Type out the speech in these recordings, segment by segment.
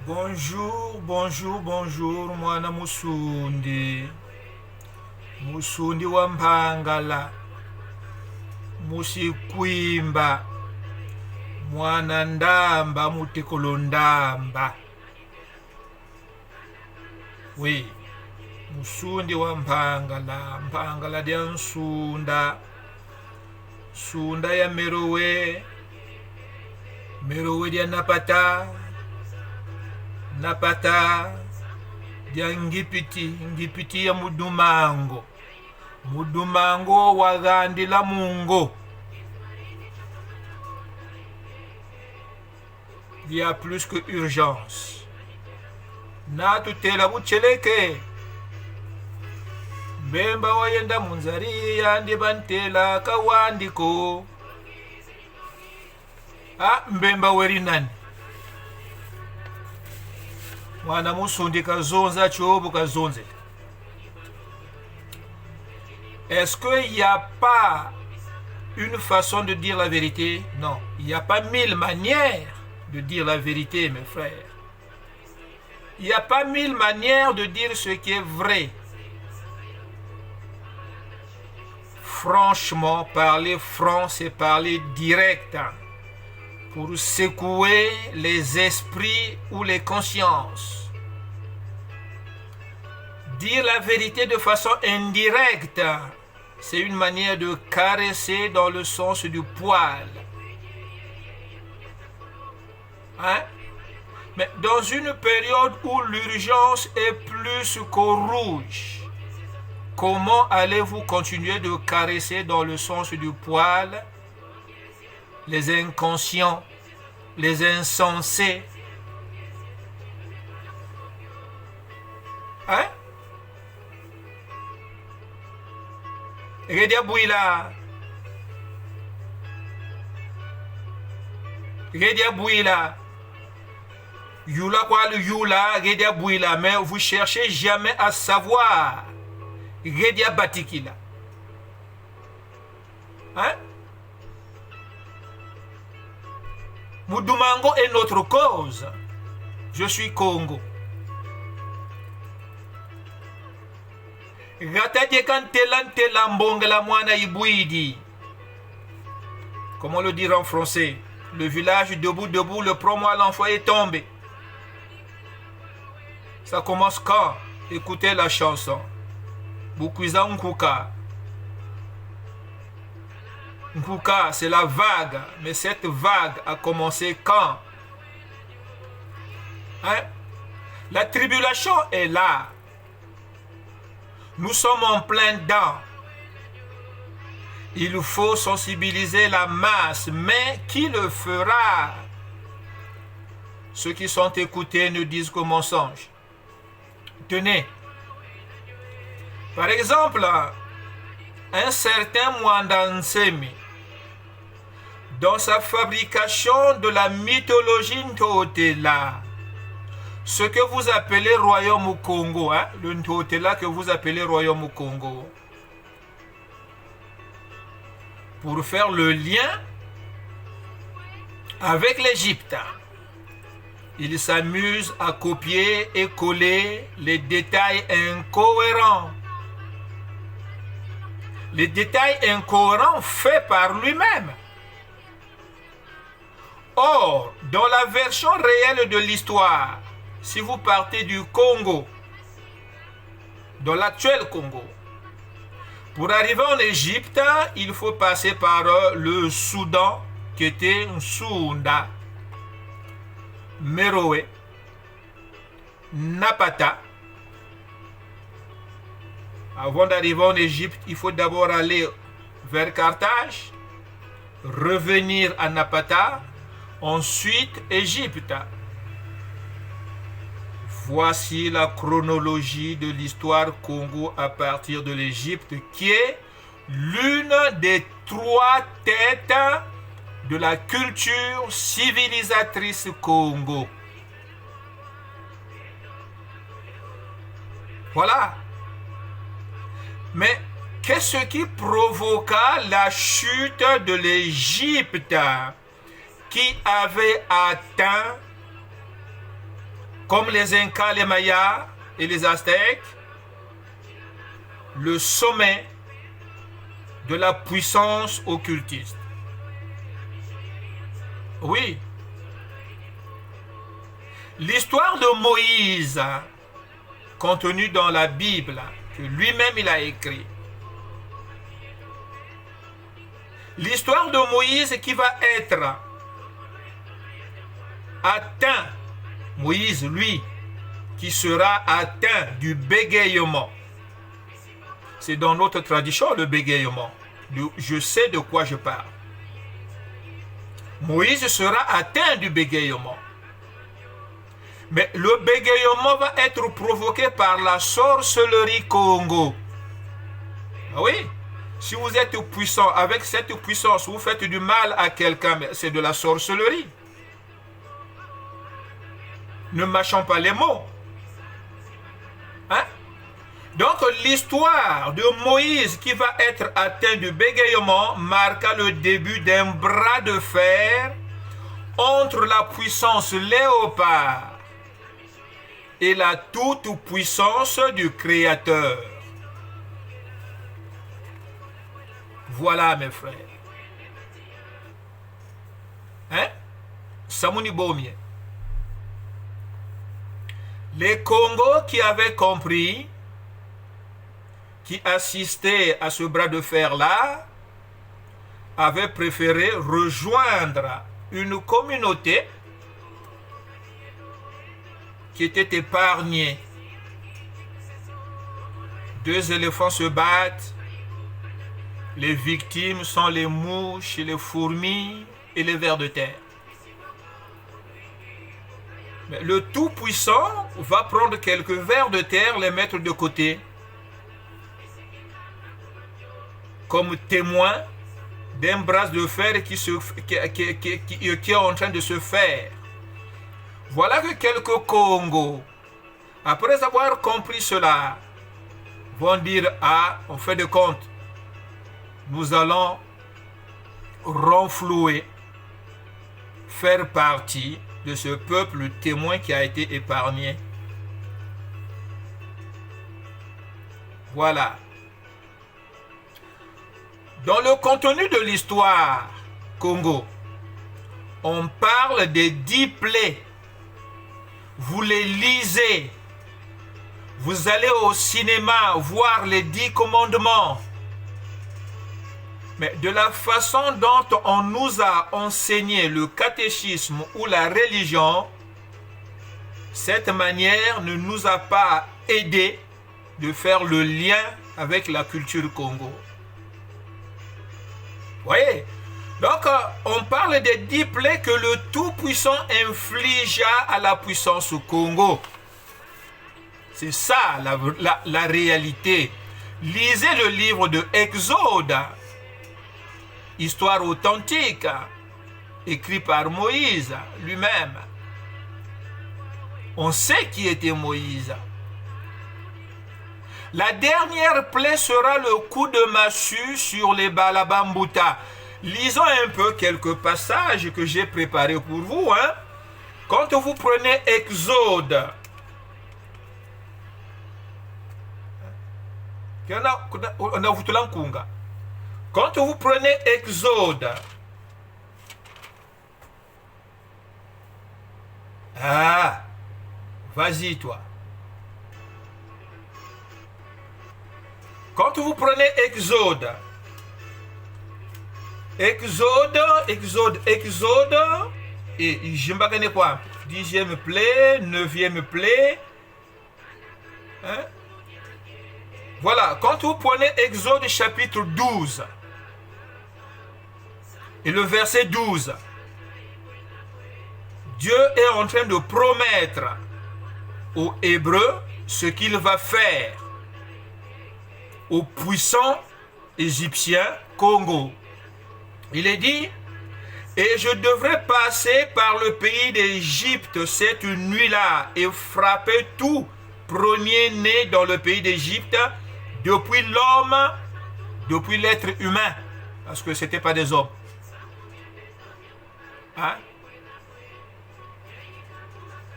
Bonjour, bonjour, bonjour, mwana musundi. Musundi wa Mpangala. Musikwimba. Mwana ndamba mutikolo ndamba. Oui. Musundi wa Mpangala. Mpangala dia nsunda. Sunda ya Merowe. Merowe dia Napata. Napata dia ngipiti ya Mudumango. Mudumango wagandi la mungo. Il y a plus que urgence. Na tutela bucheleke. Bemba wayenda munzari yandi bantela kawandiko. Mbemba weri nani? Mwana musundi kazonza chobu kazonze. Est-ce qu'il n'y a pas une façon de dire la vérité? Non, il n'y a pas 1000 manières de dire la vérité, mes frères. Il n'y a pas 1000 manières de dire ce qui est vrai. Franchement, parler franc, c'est parler direct. Pour secouer les esprits ou les consciences. Dire la vérité de façon indirecte, c'est une manière de caresser dans le sens du poil. Mais dans une période où l'urgence est plus qu'au rouge, comment allez-vous continuer de caresser dans le sens du poil les inconscients, les insensés? Redia Bouila. Redia Bouila. Yula quoi le Yula, Redia Bouila, mais vous cherchez jamais à savoir. Redia Batikila. Mudumango est notre cause. Je suis Congo. Comment le dire en français? Le village debout, debout, le promo l'enfant est tombé. Ça commence quand? Écoutez la chanson. Bukuiza Nkuka. Nkuka, c'est la vague. Mais cette vague a commencé quand? La tribulation est là. Nous sommes en plein dedans. Il faut sensibiliser la masse. Mais qui le fera? Ceux qui sont écoutés ne disent qu'au mensonge. Tenez. Par exemple, un certain Mwandansemi, dans sa fabrication de la mythologie Ntotela, ce que vous appelez royaume au Congo, le Ntotela que vous appelez royaume au Congo, pour faire le lien avec l'Égypte, il s'amuse à copier et coller les détails incohérents. Les détails incohérents faits par lui-même. Or, dans la version réelle de l'histoire, si vous partez du Congo, dans l'actuel Congo, pour arriver en Égypte, il faut passer par le Soudan, qui était Nsunda, Merowe, Napata. Avant d'arriver en Égypte, il faut d'abord aller vers Carthage, revenir à Napata, ensuite Égypte. Voici la chronologie de l'histoire Congo à partir de l'Égypte, qui est l'une des 3 têtes de la culture civilisatrice Congo. Voilà. Mais qu'est-ce qui provoqua la chute de l'Égypte qui avait atteint comme les Incas, les Mayas et les Aztèques, le sommet de la puissance occultiste. Oui. L'histoire de Moïse, contenue dans la Bible, que lui-même il a écrit. L'histoire de Moïse qui va être atteint, Moïse, lui, qui sera atteint du bégayement. C'est dans notre tradition le bégayement. Je sais de quoi je parle. Moïse sera atteint du bégayement. Mais le bégayement va être provoqué par la sorcellerie Congo. Oui, si vous êtes puissant, avec cette puissance, vous faites du mal à quelqu'un, c'est de la sorcellerie. Ne mâchons pas les mots. Hein? Donc l'histoire de Moïse qui va être atteint du bégayement marqua le début d'un bras de fer entre la puissance léopard et la toute-puissance du Créateur. Voilà mes frères. Hein? Samuni Bomie. Les Congos qui avaient compris, qui assistaient à ce bras de fer-là, avaient préféré rejoindre une communauté qui était épargnée. 2 éléphants se battent, les victimes sont les mouches, les fourmis et les vers de terre. Mais le Tout-Puissant va prendre quelques vers de terre, les mettre de côté, comme témoin d'un bras de fer qui est en train de se faire. Voilà que quelques Congos, après avoir compris cela, vont dire, ah, on fait de compte, nous allons renflouer, faire partie de ce peuple témoin qui a été épargné. Voilà. Dans le contenu de l'histoire Congo, on parle des 10 plaies. Vous les lisez. Vous allez au cinéma voir les 10 commandements. Mais de la façon dont on nous a enseigné le catéchisme ou la religion, cette manière ne nous a pas aidé de faire le lien avec la culture Congo. Vous voyez? Donc, on parle des 10 plaies que le Tout-Puissant infligea à la puissance Congo. C'est ça la réalité. Lisez le livre de Exode, histoire authentique, écrit par Moïse lui-même. On sait qui était Moïse. La dernière plaie sera le coup de massue sur les Balabambuta. Lisons un peu quelques passages que j'ai préparés pour vous. Hein. Quand vous prenez Exode, quand vous prenez Exode, ah, vas-y toi. Quand vous prenez Exode, et je ne sais pas quoi, 10e plaie, 9e plaie, hein? Voilà, quand vous prenez Exode chapitre 12, et le verset 12, Dieu est en train de promettre aux Hébreux ce qu'il va faire aux puissants égyptiens Congo. Il est dit, et je devrais passer par le pays d'Égypte cette nuit-là et frapper tout premier-né dans le pays d'Égypte, depuis l'homme, depuis l'être humain, parce que ce n'était pas des hommes. Hein?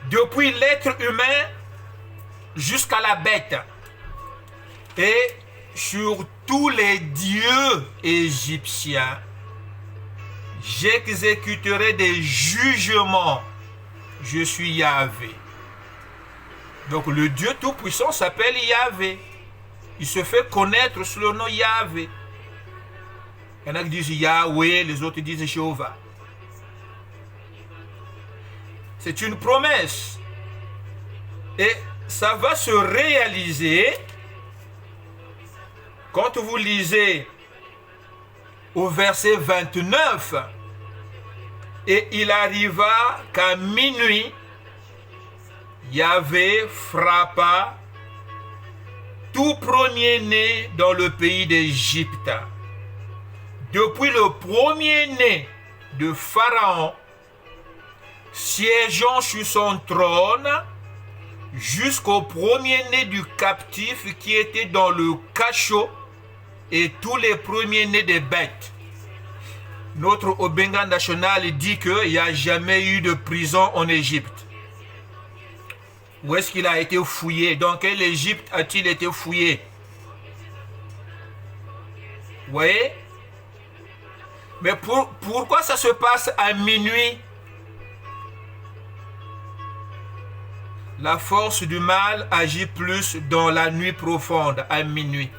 depuis l'être humain jusqu'à la bête, et sur tous les dieux égyptiens, j'exécuterai des jugements. Je suis Yahvé. Donc le Dieu Tout-Puissant s'appelle Yahvé. Il se fait connaître sous le nom Yahvé. Il y en a qui disent Yahweh, les autres disent Jéhovah. C'est une promesse. Et ça va se réaliser quand vous lisez au verset 29. Et il arriva qu'à minuit, Yahvé frappa tout premier-né dans le pays d'Égypte. Depuis le premier-né de Pharaon, siégeant sur son trône, jusqu'au premier-né du captif qui était dans le cachot et tous les premiers-nés des bêtes. Notre Obenga national dit qu'il n'y a jamais eu de prison en Égypte. Où est-ce qu'il a été fouillé? Dans quelle Égypte a-t-il été fouillé? Vous voyez? Mais pourquoi ça se passe à minuit? La force du mal agit plus dans la nuit profonde, à minuit.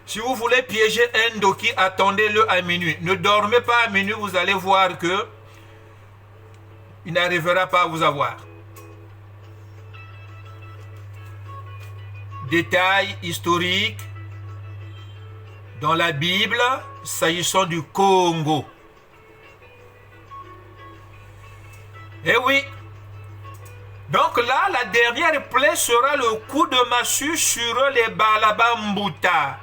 Si vous voulez piéger un doki, attendez-le à minuit. Ne dormez pas à minuit, vous allez voir que il n'arrivera pas à vous avoir. Détail historique dans la Bible, s'agissant du Congo. Eh oui. Donc là, la dernière plaie sera le coup de massue sur les Balabambuta.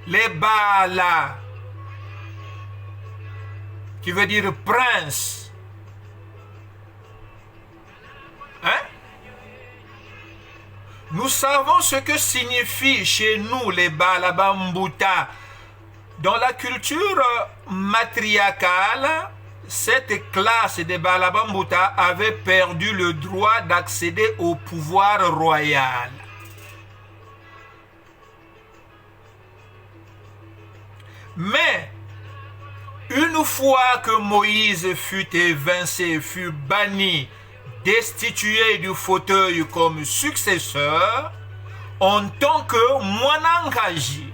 Les Bala, qui veut dire prince. Hein? Nous savons ce que signifie chez nous les Balabambuta. Dans la culture matriarcale, cette classe des Balabambuta avait perdu le droit d'accéder au pouvoir royal. Mais, une fois que Moïse fut évincé, fut banni, destitué du fauteuil comme successeur, en tant que Mwanangaji,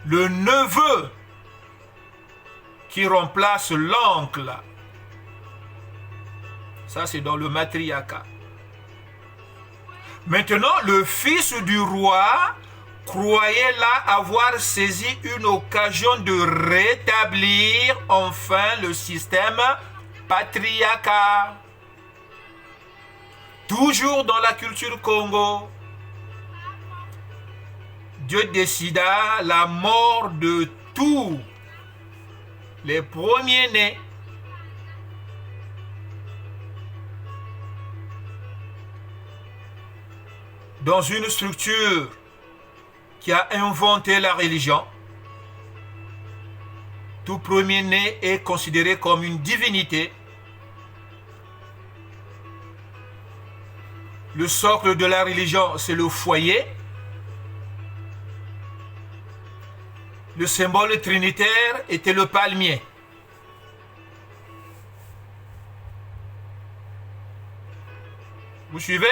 le neveu qui remplace l'oncle. Ça, c'est dans le matriarcat. Maintenant, le fils du roi croyait là avoir saisi une occasion de rétablir enfin le système patriarcal. Toujours dans la culture Congo, Dieu décida la mort de tous les premiers-nés. Dans une structure qui a inventé la religion, tout premier-né est considéré comme une divinité. Le socle de la religion, c'est le foyer. Le symbole trinitaire était le palmier. Vous suivez?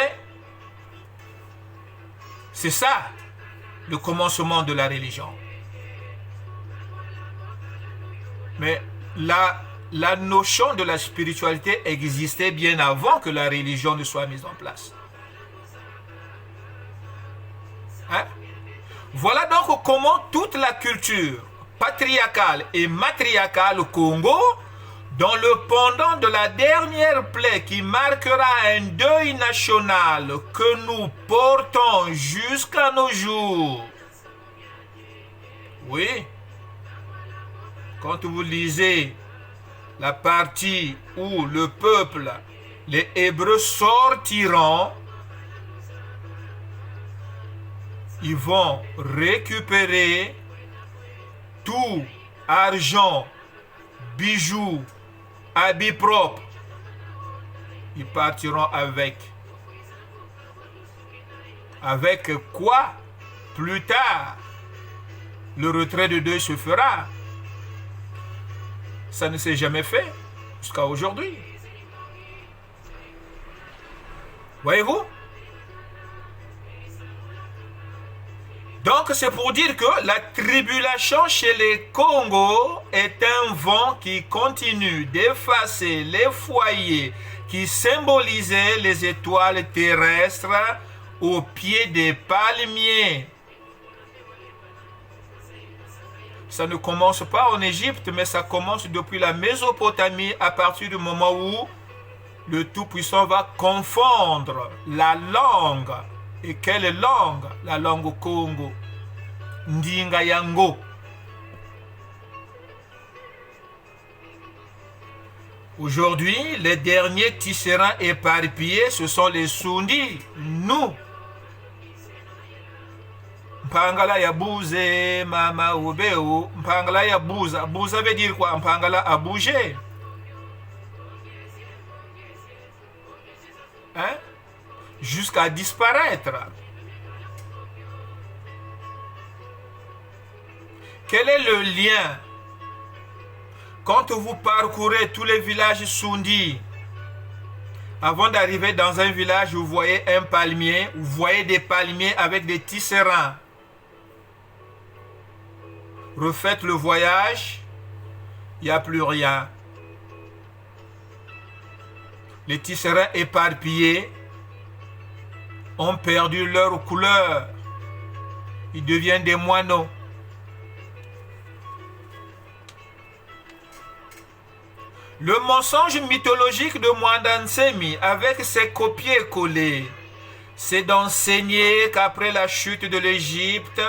C'est ça, le commencement de la religion. Mais la notion de la spiritualité existait bien avant que la religion ne soit mise en place. Hein? Voilà donc comment toute la culture patriarcale et matriarcale au Congo, dans le pendant de la dernière plaie qui marquera un deuil national que nous portons jusqu'à nos jours. Oui, quand vous lisez la partie où le peuple, les Hébreux sortiront, ils vont récupérer tout argent, bijoux, habits propres. Ils partiront avec. Avec quoi? Plus tard, le retrait de deuil se fera. Ça ne s'est jamais fait jusqu'à aujourd'hui. Voyez-vous? Donc c'est pour dire que la tribulation chez les Congos est un vent qui continue d'effacer les foyers qui symbolisaient les étoiles terrestres au pied des palmiers. Ça ne commence pas en Égypte, mais ça commence depuis la Mésopotamie à partir du moment où le Tout-Puissant va confondre la langue. Et quelle langue? La langue Congo. Ndinga Yango. Aujourd'hui, les derniers tisserands éparpillés, ce sont les Sundis, nous. Mpangala ya bouze, mama obeo. Mpangala ya bouza. Bouza veut dire quoi? Mpangala a bougé. Hein? Jusqu'à disparaître. Quel est le lien? Quand vous parcourez tous les villages Sundi, avant d'arriver dans un village, vous voyez un palmier, vous voyez des palmiers avec des tisserands. Refaites le voyage, il n'y a plus rien. Les tisserands éparpillés ont perdu leur couleur. Ils deviennent des moineaux. Le mensonge mythologique de Mwanda Nsemi avec ses copier-coller, c'est d'enseigner qu'après la chute de l'Égypte,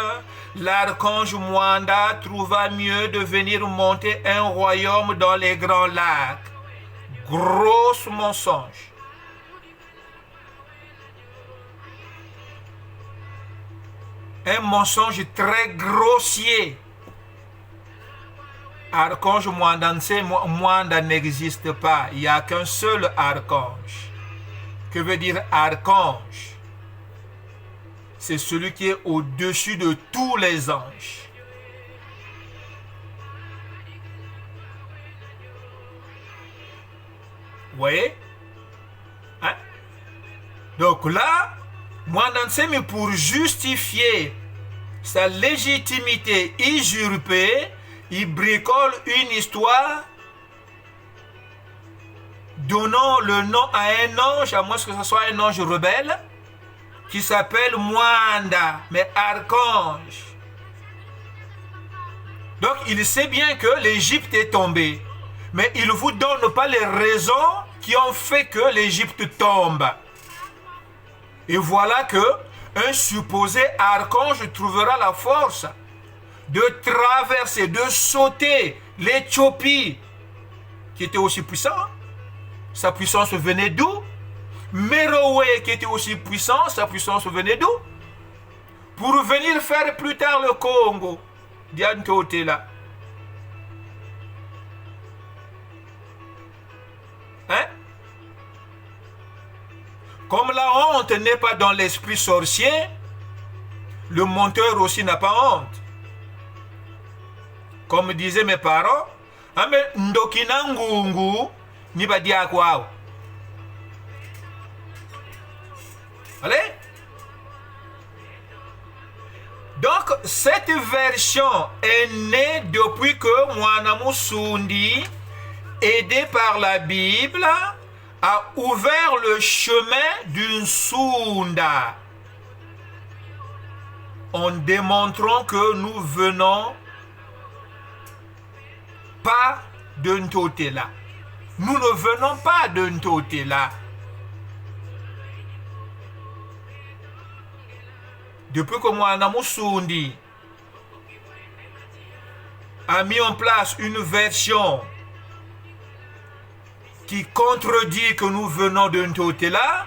l'archange Mwanda trouva mieux de venir monter un royaume dans les grands lacs. Gros mensonge. Un mensonge très grossier. Archange Mwanda n'existe pas. Il n'y a qu'un seul archange. Que veut dire archange? C'est celui qui est au-dessus de tous les anges. Vous voyez? Hein? Donc là, Mwanda Nsemi, pour justifier sa légitimité usurpée, il bricole une histoire donnant le nom à un ange, à moins que ce soit un ange rebelle, qui s'appelle Mwanda, mais archange. Donc il sait bien que l'Égypte est tombée, mais il ne vous donne pas les raisons qui ont fait que l'Égypte tombe. Et voilà que un supposé archange trouvera la force de traverser, de sauter l'Éthiopie, qui était aussi puissant. Sa puissance venait d'où? Merowe, qui était aussi puissant, sa puissance venait d'où? Pour venir faire plus tard le Congo. Diantote là. Hein? Comme la honte n'est pas dans l'esprit sorcier, le menteur aussi n'a pas honte. Comme disaient mes parents, ndokina ngungu ni badia kwao. Allez? Donc, cette version est née depuis que Mwana Sundi, aidé par la Bible, a ouvert le chemin d'une Sunda, en démontrant que nous venons pas de Ntotela. Nous ne venons pas de Ntotela. Depuis que Mwana Sundi a mis en place une version qui contredit que nous venons de Ntotela,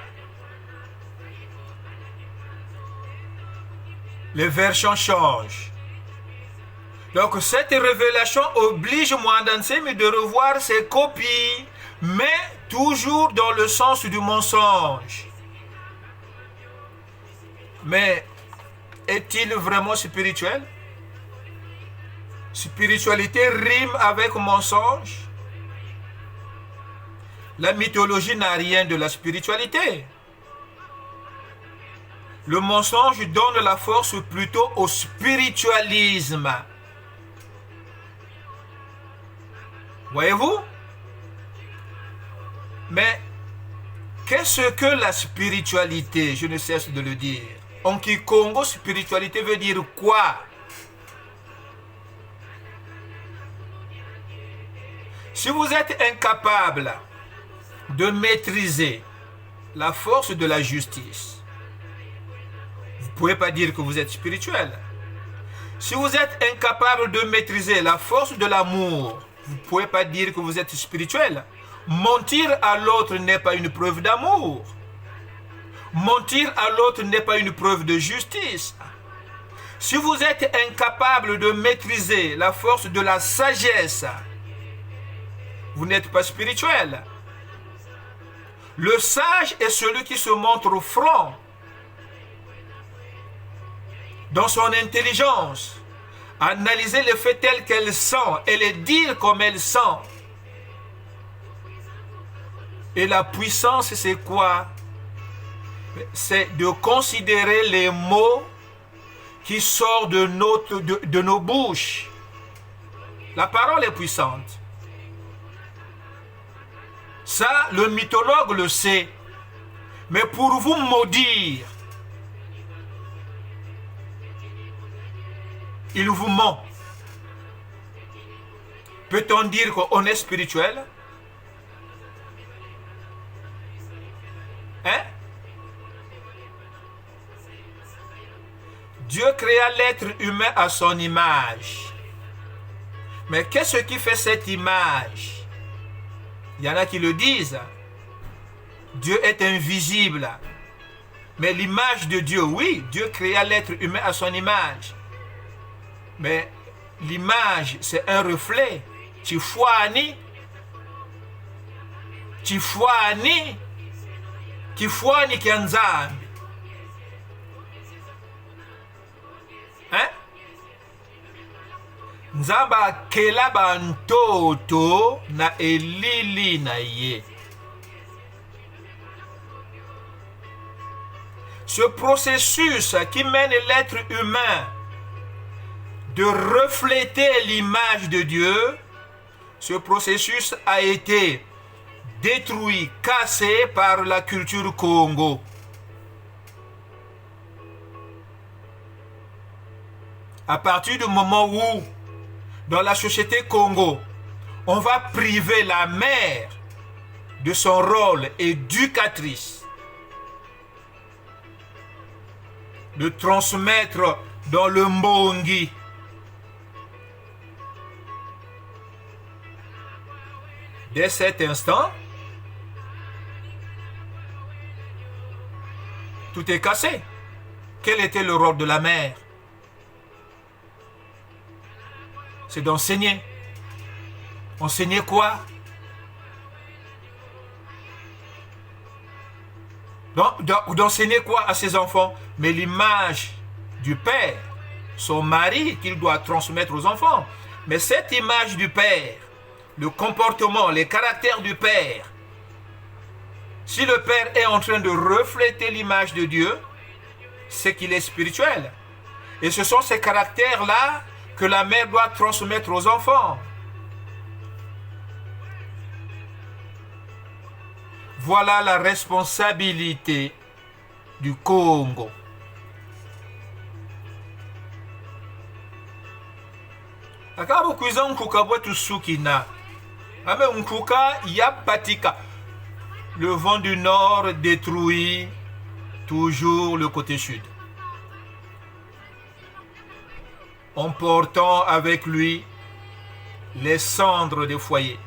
les versions changent. Donc cette révélation oblige Mwanda Nsemi de revoir ses copies mais toujours dans le sens du mensonge. Mais est-il vraiment spirituel? Spiritualité rime avec mensonge. La mythologie n'a rien de la spiritualité. Le mensonge donne la force plutôt au spiritualisme. Voyez-vous? Mais qu'est-ce que la spiritualité? Je ne cesse de le dire. En Kikongo, spiritualité veut dire quoi? Si vous êtes incapable de maîtriser la force de la justice, vous ne pouvez pas dire que vous êtes spirituel. Si vous êtes incapable de maîtriser la force de l'amour, vous ne pouvez pas dire que vous êtes spirituel. Mentir à l'autre n'est pas une preuve d'amour. Mentir à l'autre n'est pas une preuve de justice. Si vous êtes incapable de maîtriser la force de la sagesse, vous n'êtes pas spirituel. Le sage est celui qui se montre franc dans son intelligence, analyser les faits tels qu'elles sont et les dire comme elles sont. Et la puissance, c'est quoi? C'est de considérer les mots qui sortent de nos bouches. La parole est puissante. Ça, le mythologue le sait. Mais pour vous maudire, il vous ment. Peut-on dire qu'on est spirituel? Hein? Dieu créa l'être humain à son image. Mais qu'est-ce qui fait cette image? Il y en a qui le disent. Dieu est invisible. Mais l'image de Dieu, oui, Dieu créa l'être humain à son image. Mais l'image, c'est un reflet. Tifwani. Tifwani kianzambi. Hein? Nzamba kela bantoto na elili na ye. Ce processus qui mène l'être humain de refléter l'image de Dieu, ce processus a été détruit, cassé par la culture Congo. À partir du moment où, dans la société Congo, on va priver la mère de son rôle éducatrice, de transmettre dans le mbongi dès cet instant, tout est cassé. Quel était le rôle de la mère? C'est d'enseigner. Enseigner quoi? D'enseigner quoi à ses enfants? Mais l'image du père, son mari, qu'il doit transmettre aux enfants. Mais cette image du père, le comportement, les caractères du père, si le père est en train de refléter l'image de Dieu, c'est qu'il est spirituel. Et ce sont ces caractères-là que la mère doit transmettre aux enfants. Voilà la responsabilité du Congo. Akabo kuiza nkuka bwetu sukina. Ame nkuka ya patika. Le vent du nord détruit toujours le côté sud, emportant avec lui les cendres des foyers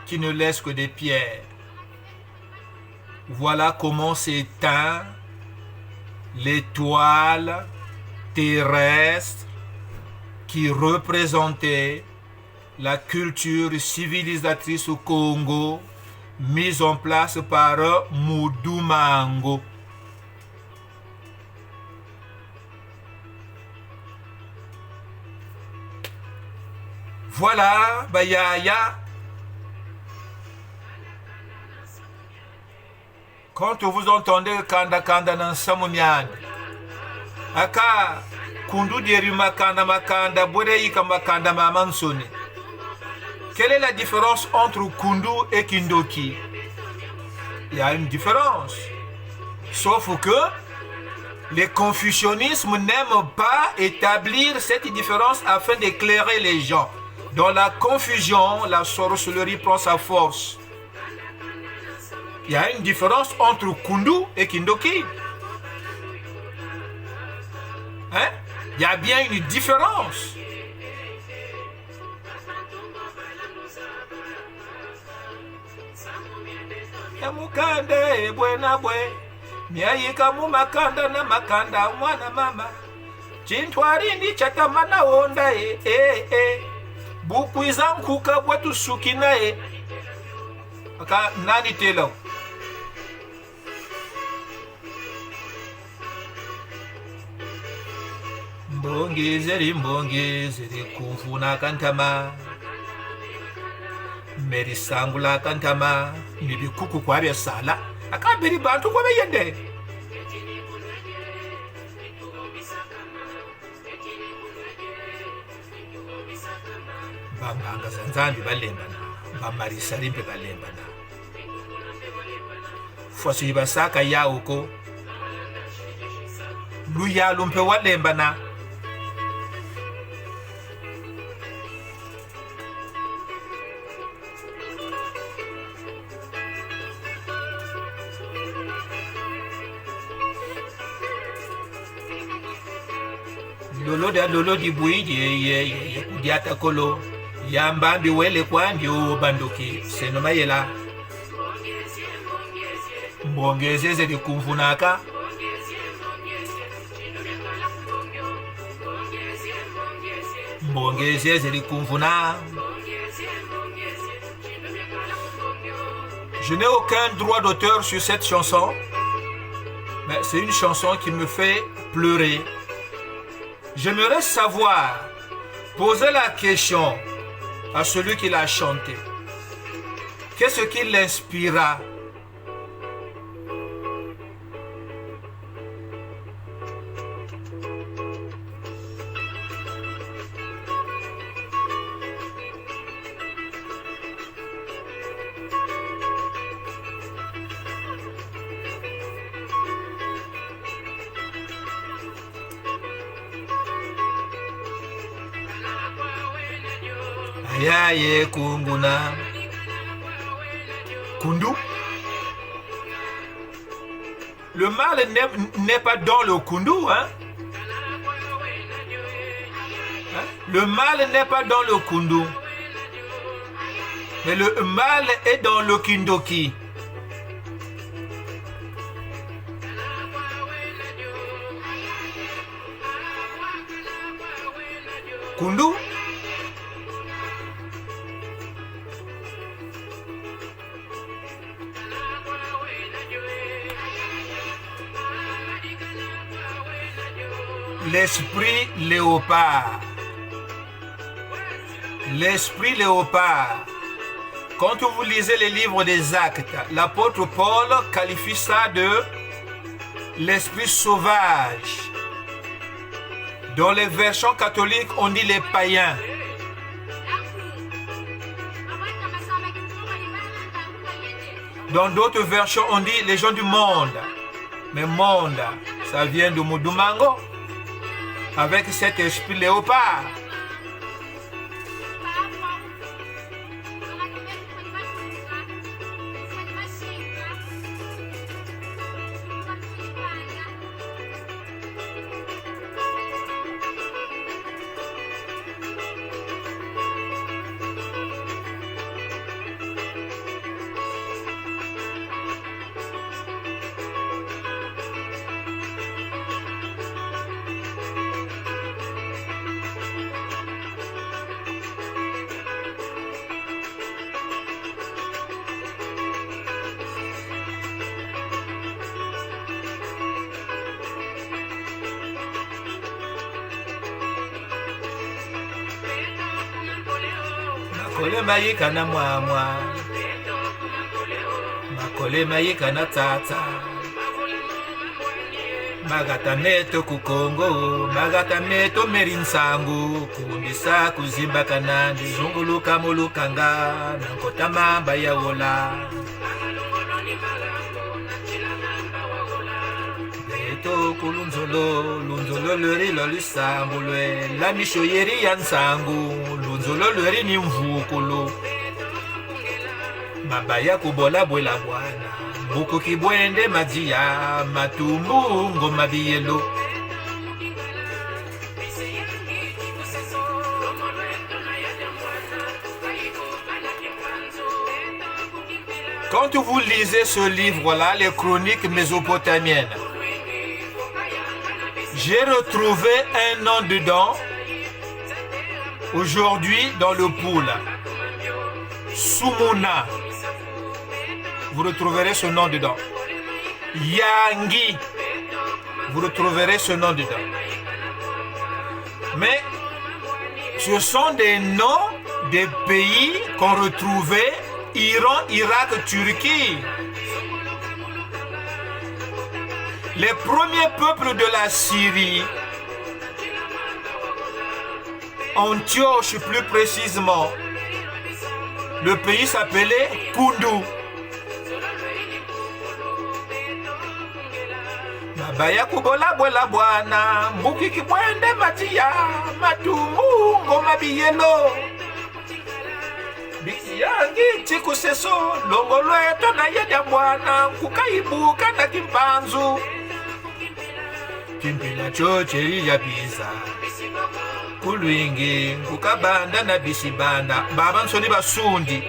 qui ne laissent que des pierres. Voilà comment s'éteint l'étoile terrestre qui représentait la culture civilisatrice au Congo, mise en place par Mudumango. Voilà, Bayaya. Quand vous entendez Kanda Kanda dans Samunian, Aka Kundu Diri Makanda Makanda, Boreika Makanda Mamansone. Quelle est la différence entre Kundu et Kindoki? Il y a une différence. Sauf que les confucianismes n'aiment pas établir cette différence afin d'éclairer les gens. Dans la confusion, la sorcellerie prend sa force. Il y a une différence entre Kundu et Kindoki. Hein? Il y a bien une différence. Mukanda ebwena bwe myayika mu makanda na makanda mwana mama chintwari ndi chatamana onda bukwiza nkuka bwetu sukina aka nani telo mbongezeri kumfuna kantama Meri sangula kantama nibi kuku kwa bya sala akabiri bantu kwa beyende bambanga zanzambi balembana bamarisa rimbe balembana fosi basaka ya uko luya lumpe walembana lolo di buiji ye kudiata kolo yambambi wele kwandi bandoki senoma yela mbongezeze di kumfunaka mbongezeze di kumfuna. Je n'ai aucun droit d'auteur sur cette chanson, mais c'est une chanson qui me fait pleurer. J'aimerais savoir, poser la question à celui qui l'a chanté. Qu'est-ce qui l'inspira? Yaye kunguna kundu. Le mal n'est pas dans le kundu, hein? Le mal n'est pas dans le kundu, mais le mal est dans le kindoki. Kundu l'esprit léopard. L'esprit léopard. Quand vous lisez les livres des Actes, l'apôtre Paul qualifie ça de l'esprit sauvage. Dans les versions catholiques, on dit les païens. Dans d'autres versions, on dit les gens du monde. Mais monde, ça vient de Mudumango. Avec cet esprit léopard. Makole mayika na mwa. Makole mayika na tata. Magata meto kukongo, magata meto merinsangu, kumbisa kuzimba kanandi, zunguluka mulukanga, nankota mamba ya wola. Meto kulunzolo, lunzolo lori lolisambulwe, la mishoyeri yansangu, lunzolo lori ni mvukulu. Mabaya kubola bwela bwana. Buku kibwende majia matumbu ngoma biyelo. Quand vous lisez ce livre-là, les chroniques mésopotamiennes, j'ai retrouvé un nom dedans, aujourd'hui dans le pool. Sumuna. Vous retrouverez ce nom dedans. Yangi. Vous retrouverez ce nom dedans. Mais ce sont des noms des pays qu'on retrouvait Iran, Irak, Turquie. Les premiers peuples de la Syrie, Antioche plus précisément, le pays s'appelait Kundu. Mabaya kubola bwela bwana, mbuki kibwende matia, matumbu ngoma biyelo. Yangi chikuseso, longolo eto na yeda bwana, kukaibuka na kimpanzu. Kimpila choche ya biza, kulwingi, kukabanda na bisibanda, baba nsoni basundi.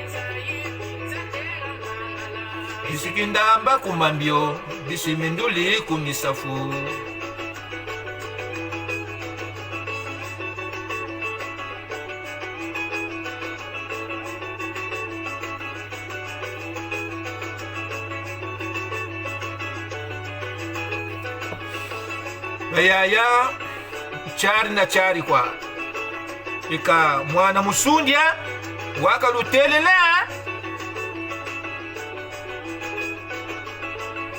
Bisikindamba kumambio, bisiminduli kumisafu. Bayaya chari na chari kwa ika mwana musundia waka lutelele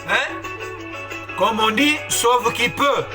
hein? Comme on dit, sauve qui peut.